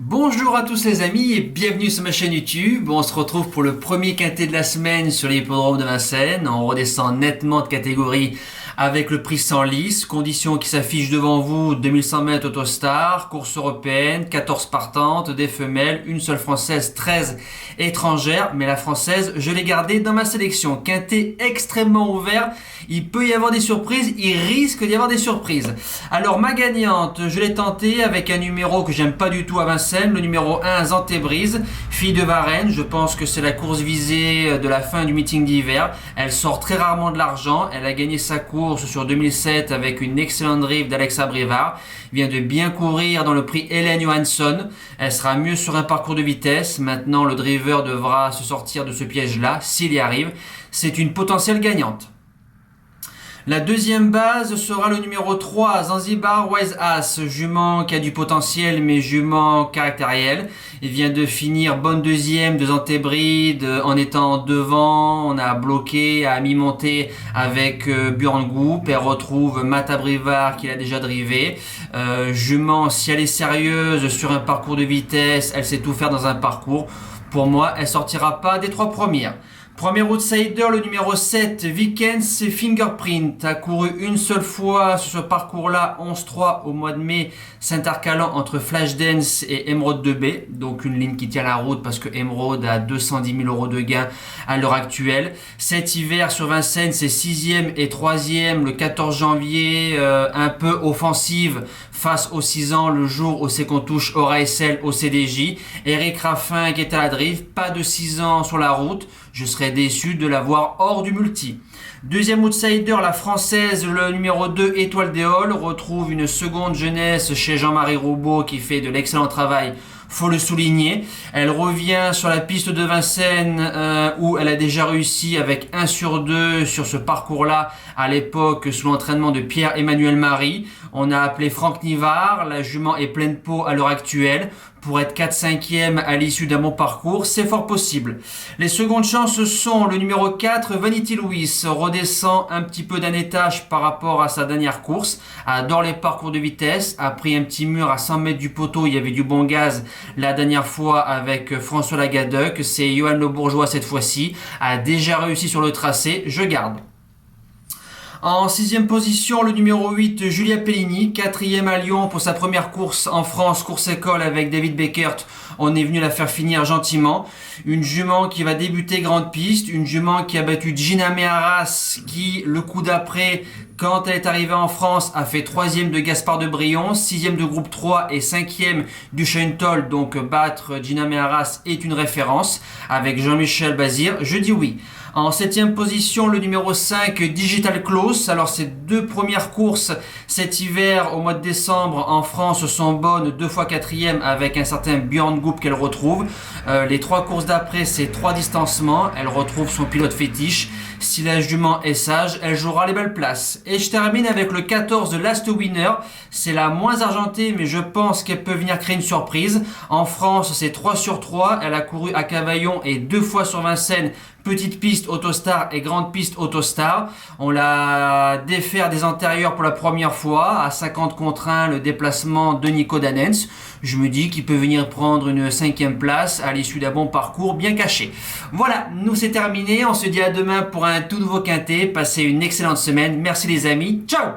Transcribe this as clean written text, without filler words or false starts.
Bonjour à tous les amis et bienvenue sur ma chaîne YouTube. On se retrouve pour le premier quintet de la semaine sur l'hippodrome de Vincennes. On redescend nettement de catégorie avec le prix sans lice. Conditions qui s'affichent devant vous: 2100 mètres Autostar, course européenne, 14 partantes, des femelles, une seule française, 13 étrangères. Mais la française, je l'ai gardée dans ma sélection. Quintet extrêmement ouvert. Il peut y avoir des surprises, il risque d'y avoir des surprises. Alors ma gagnante, je l'ai tentée avec un numéro que j'aime pas du tout à Vincennes, le numéro 1 Zantébrise, fille de Varennes. Je pense que c'est la course visée de la fin du meeting d'hiver. Elle sort très rarement de l'argent, elle a gagné sa course sur 2007 avec une excellente drive d'Alexa Brivard, vient de bien courir dans le prix Hélène Johansson. Elle sera mieux sur un parcours de vitesse. Maintenant le driver devra se sortir de ce piège là s'il y arrive. C'est une potentielle gagnante. La deuxième base sera le numéro 3, Zanzibar Wise Ass, jument qui a du potentiel mais jument caractériel. Il vient de finir bonne deuxième de Zantébride en étant devant. On a bloqué, a mi-monté avec Björn Goop. Elle retrouve Mata Brivard qui l'a déjà drivé. Jument, si elle est sérieuse sur un parcours de vitesse, elle sait tout faire dans un parcours. Pour moi, elle sortira pas des trois premières. Premier outsider, le numéro 7, Vikens Fingerprint, a couru une seule fois sur ce parcours-là, 11-3 au mois de mai, s'intercalant entre Flashdance et Emeraude 2B, donc une ligne qui tient la route parce que Emeraude a 210 000 euros de gain à l'heure actuelle. Cet hiver sur Vincennes, c'est 6e et 3e le 14 janvier, un peu offensive face aux 6 ans, le jour où c'est qu'on touche Aura-SL au CDJ. Eric Raffin qui est à la drive, pas de 6 ans sur la route. Je serais déçu de la voir hors du multi. Deuxième outsider, la française, le numéro 2, Étoile d'Éole, retrouve une seconde jeunesse chez Jean-Marie Roubaud qui fait de l'excellent travail, faut le souligner. Elle revient sur la piste de Vincennes où elle a déjà réussi avec 1 sur 2 sur ce parcours-là à l'époque sous l'entraînement de Pierre-Emmanuel Marie. On a appelé Franck Nivard, la jument est pleine pot à l'heure actuelle. Pour être 4-5e à l'issue d'un bon parcours, c'est fort possible. Les secondes chances sont le numéro 4, Vanity Louis, redescend un petit peu d'un étage par rapport à sa dernière course, adore les parcours de vitesse, a pris un petit mur à 100 mètres du poteau, il y avait du bon gaz la dernière fois avec François Lagadec, c'est Johan Le Bourgeois cette fois-ci, a déjà réussi sur le tracé, je garde. En 6e position, le numéro 8, Julia Pellini, 4e à Lyon pour sa première course en France, course école avec David Beckert. On est venu la faire finir gentiment. Une jument qui va débuter grande piste, une jument qui a battu Gina Meharas qui, le coup d'après, quand elle est arrivée en France, a fait 3e de Gaspard de Brion, 6e de groupe 3 et 5e du Shane Toll. Donc battre Gina Meharas est une référence. Avec Jean-Michel Bazir, je dis oui. En 7e position, le numéro 5, Digital Close. Alors ces deux premières courses cet hiver au mois de décembre en France sont bonnes, 2 fois 4e avec un certain Björn Goop qu'elle retrouve. Les 3 courses d'après, c'est 3 distancements. Elle retrouve son pilote fétiche. Si la jument est sage, elle jouera les belles places. Et je termine avec le 14 de Last Winner. C'est la moins argentée, mais je pense qu'elle peut venir créer une surprise. En France, c'est 3 sur 3. Elle a couru à Cavaillon et 2 fois sur Vincennes. Petite piste Autostar et grande piste Autostar. On l'a défaire des antérieurs pour la première fois. À 50 contre 1, le déplacement de Nico Danens. Je me dis qu'il peut venir prendre une 5e place à l'issue d'un bon parcours bien caché. Voilà, nous c'est terminé. On se dit à demain pour un tout nouveau quintet. Passez une excellente semaine. Merci les amis. Ciao!